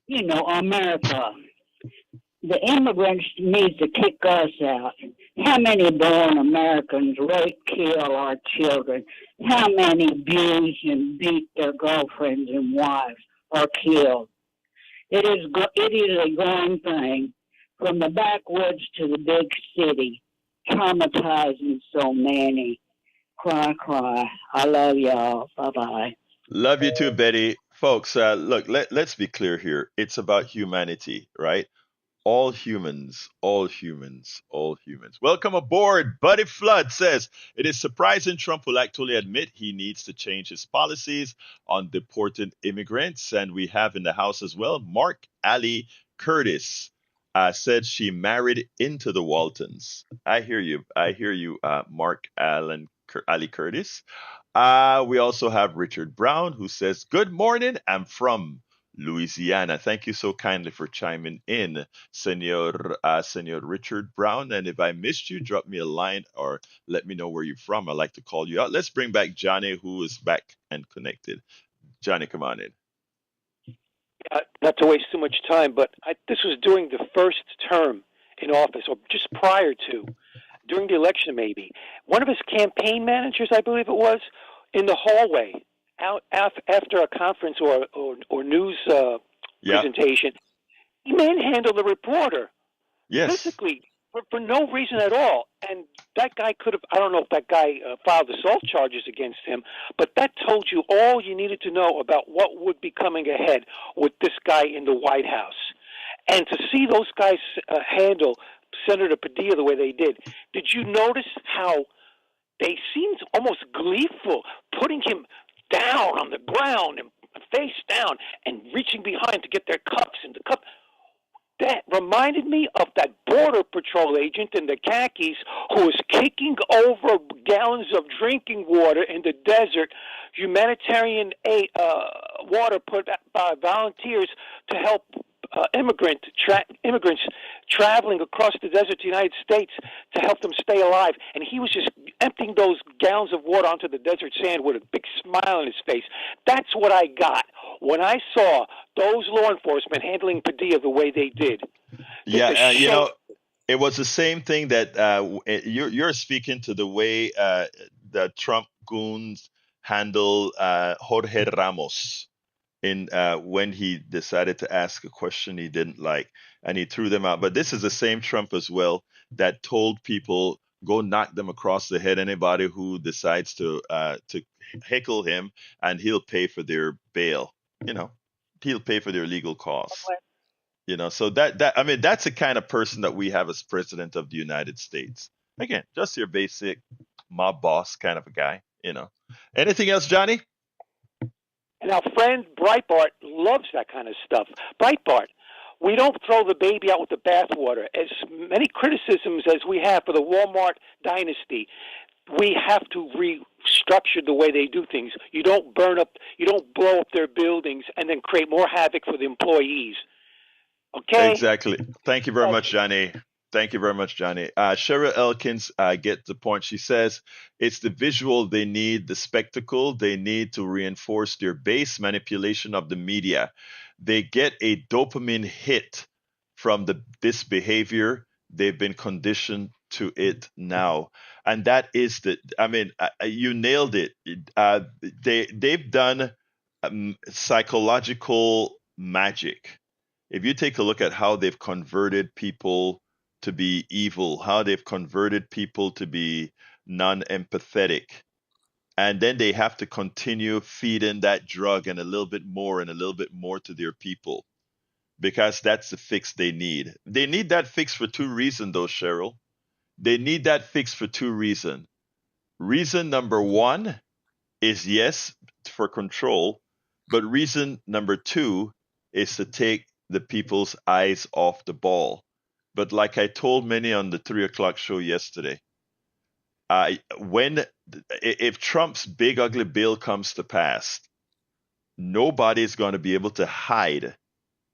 Speaker 12: America. The immigrants need to kick us out. How many born Americans rape, kill our children? How many abuse and beat their girlfriends and wives or killed? It is a growing thing from the backwoods to the big city, traumatizing so many. Cry, cry. I love y'all. Bye-bye.
Speaker 1: Love you too, Betty. Folks, look, let's be clear here. It's about humanity, right? All humans, all humans, all humans. Welcome aboard. Buddy Flood says it is surprising Trump will actually admit he needs to change his policies on deported immigrants. And we have in the house as well, Mark Ali Curtis said she married into the Waltons. I hear you. I hear you, Mark Ali Curtis. We also have Richard Brown who says, good morning. I'm from Louisiana. Thank you so kindly for chiming in, Senor Richard Brown. And if I missed you, drop me a line or let me know where you're from. I'd like to call you out. Let's bring back Johnny, who is back and connected. Johnny, come on in.
Speaker 11: Not to waste too much time, but this was during the first term in office, or just prior to, during the election maybe. One of his campaign managers, I believe it was, in the hallway, out after a conference or news presentation, he manhandled the reporter physically for no reason at all. And that guy could have, I don't know if that guy filed assault charges against him, but that told you all you needed to know about what would be coming ahead with this guy in the White House. And to see those guys handle Senator Padilla the way they did you notice how they seemed almost gleeful, putting him down on the ground and face down and reaching behind to get their cuffs and the cup? That reminded me of that Border Patrol agent in the khakis who was kicking over gallons of drinking water in the desert, humanitarian aid, water put by volunteers to help immigrants traveling across the desert to the United States to help them stay alive. And he was just emptying those gallons of water onto the desert sand with a big smile on his face. That's what I got when I saw those law enforcement handling Padilla the way they did.
Speaker 1: Yeah, it was the same thing that you're speaking to the way the Trump goons handle Jorge Ramos in when he decided to ask a question he didn't like and he threw them out. But this is the same Trump as well that told people go knock them across the head. Anybody who decides to heckle him, and he'll pay for their bail. He'll pay for their legal costs. So that's the kind of person that we have as president of the United States. Again, just your basic mob boss kind of a guy. Anything else, Johnny?
Speaker 11: And our friend Breitbart loves that kind of stuff. Breitbart, we don't throw the baby out with the bathwater. As many criticisms as we have for the Walmart dynasty, we have to restructure the way they do things. You don't blow up their buildings and then create more havoc for the employees. Okay?
Speaker 1: Exactly. Thank you very much, Johnny. Thank you very much, Johnny. Cheryl Elkins get the point. She says it's the visual they need, the spectacle they need to reinforce their base manipulation of the media. They get a dopamine hit from this behavior. They've been conditioned to it now, and that is the. I mean, you nailed it. They've done psychological magic. If you take a look at how they've converted people to be evil, how they've converted people to be non-empathetic, and then they have to continue feeding that drug and a little bit more and a little bit more to their people because that's the fix they need. They need that fix for two reasons, though, Cheryl. They need that fix for two reasons. Reason number one is yes, for control, but reason number two is to take the people's eyes off the ball. But like I told many on the 3 o'clock show yesterday, when if Trump's big ugly bill comes to pass, nobody's going to be able to hide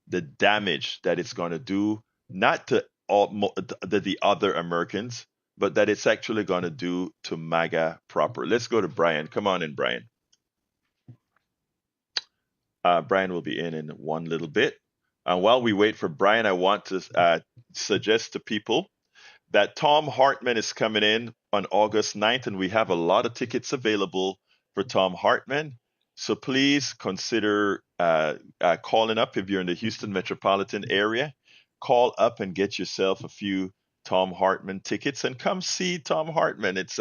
Speaker 1: the damage that it's going to do, not to the other Americans, but that it's actually going to do to MAGA proper. Let's go to Brian. Come on in, Brian. Brian will be in one little bit. And while we wait for Brian, I want to suggest to people that Tom Hartman is coming in on August 9th, and we have a lot of tickets available for Tom Hartman. So please consider calling up if you're in the Houston metropolitan area. Call up and get yourself a few Tom Hartman tickets and come see Tom Hartman. It's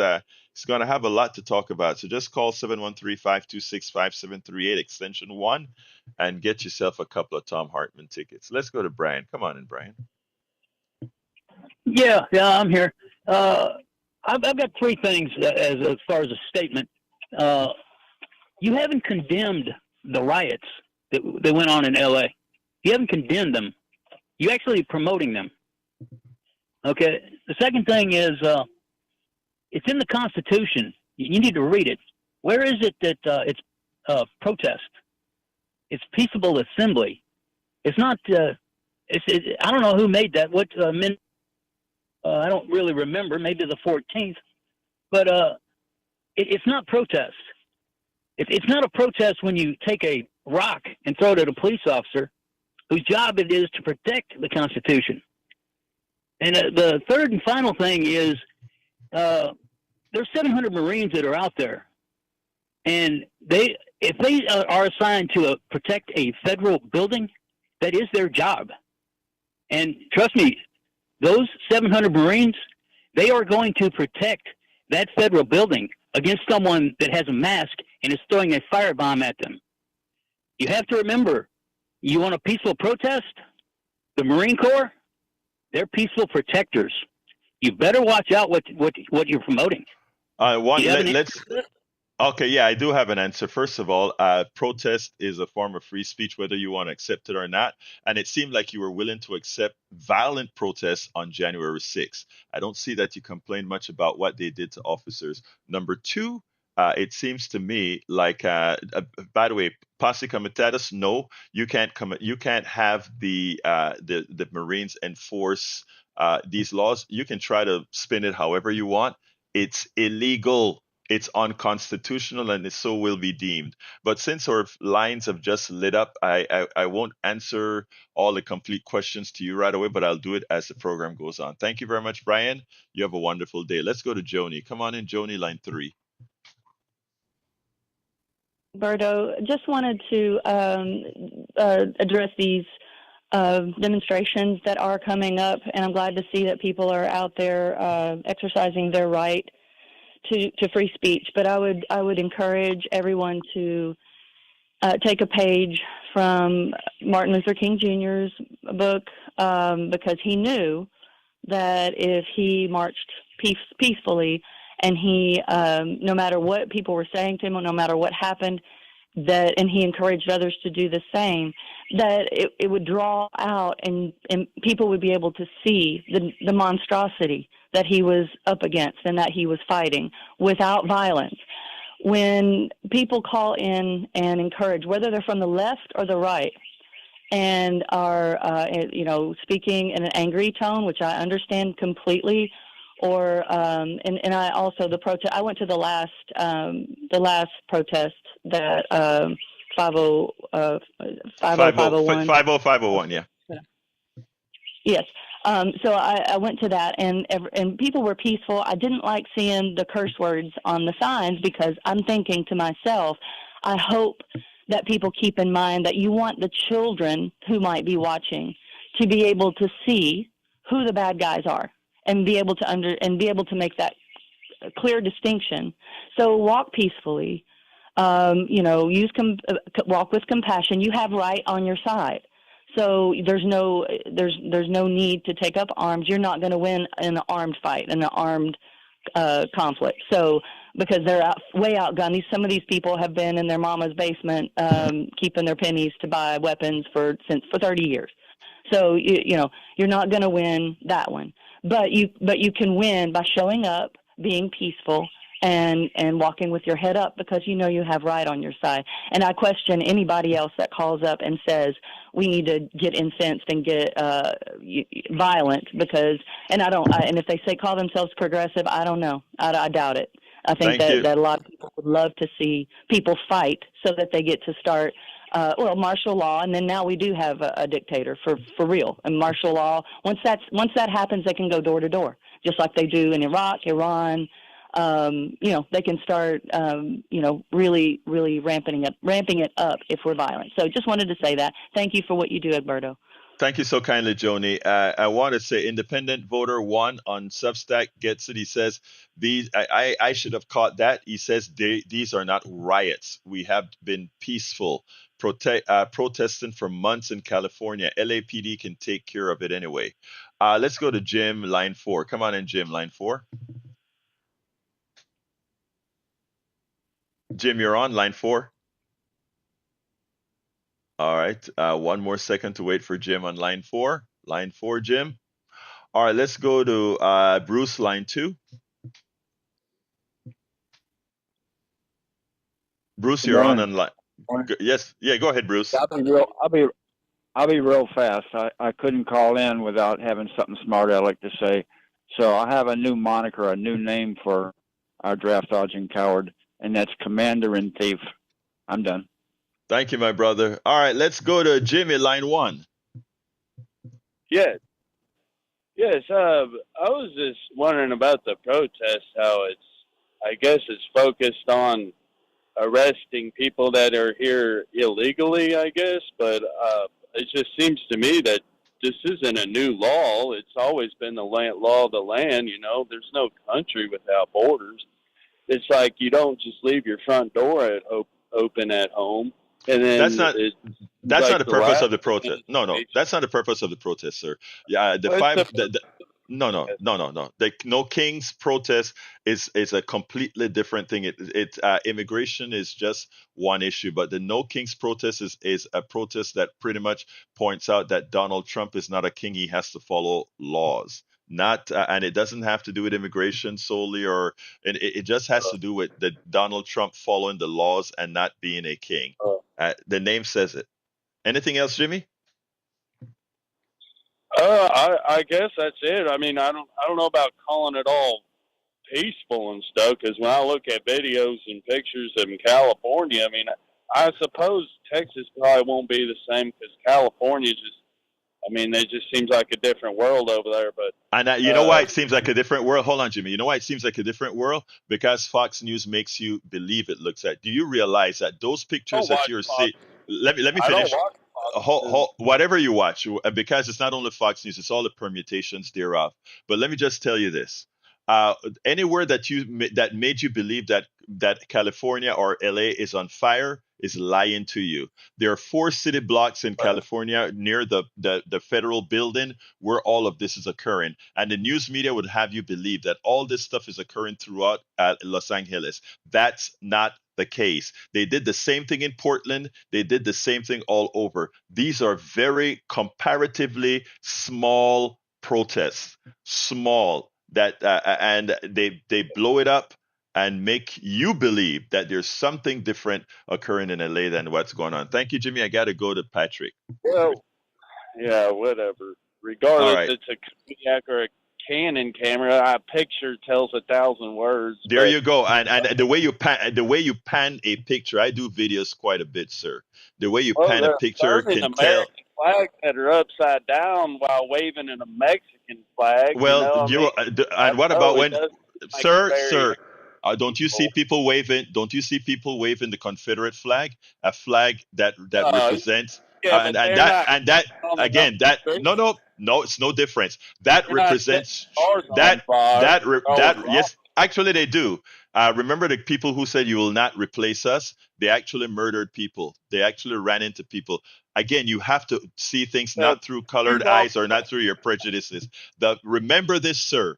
Speaker 1: going to have a lot to talk about. So just call 713-526-5738 extension 1 and get yourself a couple of Tom Hartman tickets. Let's go to Brian. Come on in, Brian.
Speaker 13: Yeah, I'm here. I've got three things as far as a statement. You haven't condemned the riots that went on in L.A. You haven't condemned them. You're actually promoting them. Okay. The second thing is it's in the Constitution. You need to read it. Where is it that it's protest? It's peaceable assembly. It's not. I don't know who made that. What I don't really remember. Maybe the 14th. But it's not protest. It's not a protest when you take a rock and throw it at a police officer whose job it is to protect the Constitution. And the third and final thing is there's 700 Marines that are out there. And if they are assigned to protect a federal building, that is their job. And trust me, those 700 Marines, they are going to protect that federal building against someone that has a mask and is throwing a firebomb at them. You have to remember, you want a peaceful protest? The Marine Corps, they're peaceful protectors. You better watch out what you're promoting.
Speaker 1: Okay, yeah, I do have an answer. First of all, protest is a form of free speech, whether you want to accept it or not. And it seemed like you were willing to accept violent protests on January 6th. I don't see that you complained much about what they did to officers. Number two, it seems to me like, by the way, posse comitatus, no, you can't have the Marines enforce these laws. You can try to spin it however you want. It's illegal. It's unconstitutional, and it so will be deemed. But since our lines have just lit up, I won't answer all the complete questions to you right away, but I'll do it as the program goes on. Thank you very much, Brian. You have a wonderful day. Let's go to Joni. Come on in, Joni, line 3.
Speaker 14: Berto, just wanted to address these demonstrations that are coming up, and I'm glad to see that people are out there exercising their right to free speech. But I would encourage everyone to take a page from Martin Luther King Jr.'s book, because he knew that if he marched peacefully and he, no matter what people were saying to him, or no matter what happened, and he encouraged others to do the same, that it would draw out and people would be able to see the monstrosity that he was up against and that he was fighting without violence. When people call in and encourage, whether they're from the left or the right, and are, speaking in an angry tone, which I understand completely. Or and I also the protest. I went to the last protest that 50501.
Speaker 1: 50501, yeah.
Speaker 14: Yes. So I went to that, and people were peaceful. I didn't like seeing the curse words on the signs because I'm thinking to myself, I hope that people keep in mind that you want the children who might be watching to be able to see who the bad guys are and be able to make that clear distinction. So walk peacefully. Walk with compassion. You have right on your side. So there's no need to take up arms. You're not going to win in an armed fight, in an armed conflict. So because they're way outgunned. Some of these people have been in their mama's basement keeping their pennies to buy weapons for 30 years. So you're not going to win that one. But you can win by showing up, being peaceful, and walking with your head up because you have right on your side. And I question anybody else that calls up and says we need to get incensed and get violent and if they call themselves progressive, I don't know. I doubt it. I think that a lot of people would love to see people fight so that they get to start martial law, and then now we do have a dictator for real. And martial law, once that happens, they can go door to door, just like they do in Iraq, Iran. They can start, really, really ramping it up if we're violent. So just wanted to say that. Thank you for what you do, Egberto.
Speaker 1: Thank you so kindly, Joni. I want to say Independent Voter 1 on Substack gets it. He says, I should have caught that. He says, these are not riots. We have been peaceful, protesting for months in California. LAPD can take care of it anyway. Let's go to Jim, line 4. Come on in, Jim, line 4. Jim, you're on line 4. All right. One more second to wait for Jim on line 4. Line 4, Jim. All right. Let's go to Bruce, line 2. Bruce, you're on line. Yes. Yeah. Go ahead, Bruce.
Speaker 10: I'll be real fast. I couldn't call in without having something smart aleck to say. So I have a new moniker, a new name for our draft dodging coward, and that's Commander in Thief. I'm done.
Speaker 1: Thank you, my brother. All right, let's go to Jimmy, line 1.
Speaker 15: Yes. I was just wondering about the protest, how I guess it's focused on arresting people that are here illegally, I guess. But it just seems to me that this isn't a new law. It's always been the law of the land. There's no country without borders. It's like you don't just leave your front door open at home. And then
Speaker 1: that's not the purpose of the protest. No, that's not the purpose of the protest, sir. Yeah, no. The No Kings protest is a completely different thing. Immigration is just one issue, but the No Kings protest is a protest that pretty much points out that Donald Trump is not a king. He has to follow laws. And it doesn't have to do with immigration solely, it just has to do with Donald Trump following the laws and not being a king. The name says it. Anything else, Jimmy?
Speaker 15: I guess that's it. I mean, I don't know about calling it all peaceful and stuff, because when I look at videos and pictures of California, I mean, I suppose Texas probably won't be the same because California it just seems like a different world over there. But
Speaker 1: you know why it seems like a different world? Hold on, Jimmy. You know why it seems like a different world? Because Fox News makes you believe it looks like. Do you realize that those pictures that you're seeing? Let me finish. Whatever you watch, because it's not only Fox News, it's all the permutations thereof. But let me just tell you this: anywhere that made you believe that California or LA is on fire is lying to you. There are 4 city blocks in California near the federal building where all of this is occurring, and the news media would have you believe that all this stuff is occurring throughout Los Angeles. That's not the case. They did the same thing in Portland. They did the same thing all over. These are very comparatively small protests, small, and they blow it up and make you believe that there's something different occurring in LA than what's going on. Thank you, Jimmy. I got to go to Patrick.
Speaker 15: Well, yeah, whatever.
Speaker 1: All
Speaker 15: Regardless,
Speaker 1: right.
Speaker 15: it's a Kodiak or a Canon camera. A picture tells 1,000 words.
Speaker 1: There
Speaker 15: But
Speaker 1: you go. And the way you pan a picture, I do videos quite a bit, sir. The way you
Speaker 15: well,
Speaker 1: pan a
Speaker 15: they're
Speaker 1: picture
Speaker 15: burning
Speaker 1: can tell.
Speaker 15: American flags that are upside down while waving in a Mexican flag. You
Speaker 1: Well,
Speaker 15: know, I mean,
Speaker 1: and
Speaker 15: that
Speaker 1: what about
Speaker 15: totally
Speaker 1: when,
Speaker 15: does make it
Speaker 1: sir,
Speaker 15: very
Speaker 1: don't you see
Speaker 15: hateful.
Speaker 1: people waving? Don't you see people waving the Confederate flag, a flag that represents,
Speaker 15: Yeah, but they're not
Speaker 1: and that
Speaker 15: on the
Speaker 1: again, that
Speaker 15: street.
Speaker 1: no, it's no difference. That
Speaker 15: They're not setting
Speaker 1: represents
Speaker 15: cars on fire. Throwing
Speaker 1: that
Speaker 15: rocks.
Speaker 1: yes, actually they do. Remember the people who said you will not replace us? They actually murdered people. They actually ran into people. Again, you have to see things
Speaker 15: Uh,
Speaker 1: not through
Speaker 15: shoot
Speaker 1: colored
Speaker 15: off.
Speaker 1: eyes or not through your prejudices. Remember this, sir.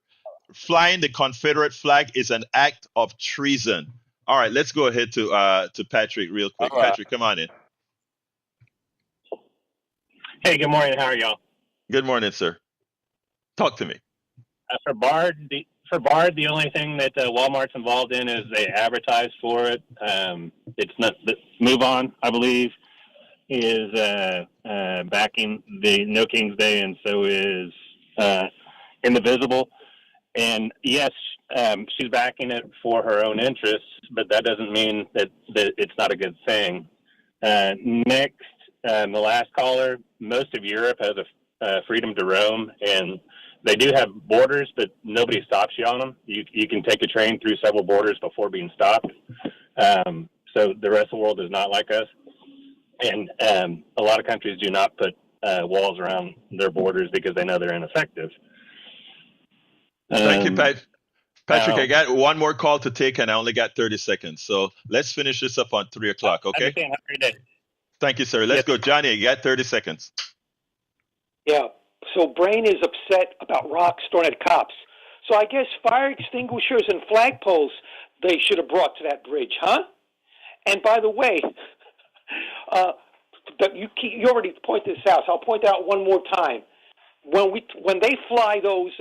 Speaker 1: Flying the Confederate flag is an act of treason. All right, let's go ahead to Patrick real
Speaker 15: All
Speaker 1: quick.
Speaker 15: right.
Speaker 1: Patrick, come on in.
Speaker 6: Hey, good morning. How are y'all?
Speaker 1: Good morning, sir. Talk to me.
Speaker 6: For Bard, the only thing that Walmart's involved in is they advertise for it. It's not Move On, I believe, is backing the No King's Day, and so is Indivisible. And yes, she's backing it for her own interests, but that doesn't mean that it's not a good thing. Next, the last caller, most of Europe has a freedom to roam, and they do have borders, but nobody stops you on them. You can take a train through several borders before being stopped. So the rest of the world is not like us. And a lot of countries do not put walls around their borders because they know they're ineffective.
Speaker 1: Thank you, Patrick, I
Speaker 6: Now,
Speaker 1: got one more call to take, and I only got 30 seconds. So let's finish this up on 3 o'clock,
Speaker 6: I
Speaker 1: okay?
Speaker 6: understand. Have a great day.
Speaker 1: Thank you, sir. Let's go. Johnny, you got 30 seconds.
Speaker 11: Yeah. So Brain is upset about rocks thrown at cops. So I guess fire extinguishers and flagpoles they should have brought to that bridge, huh? And by the way, you already pointed this out, so I'll point out one more time. When they fly those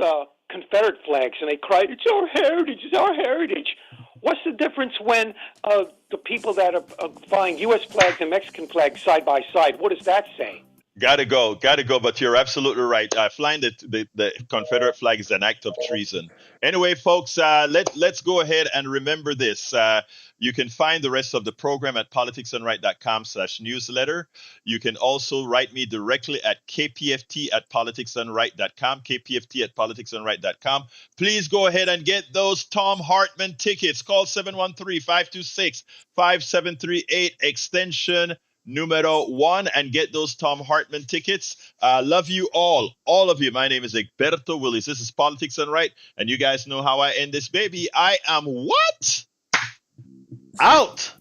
Speaker 11: Confederate flags and they cry, "It's our heritage, it's our heritage." What's the difference when the people that are flying U.S. flags and Mexican flags side by side? What does that say?
Speaker 1: Gotta go. But you're absolutely right. Flying the Confederate flag is an act of treason. Anyway, folks, let's go ahead and remember this. You can find the rest of the program at politicsandright.com/newsletter. You can also write me directly at kpft@politicsandright.com, kpft@politicsandright.com. Please go ahead and get those Tom Hartman tickets. Call 713-526-5738, extension numero 1, and get those Tom Hartman tickets. Love you all of you. My name is Egberto Willis. This is Politics and Right, and you guys know how I end this baby. I am what? Out.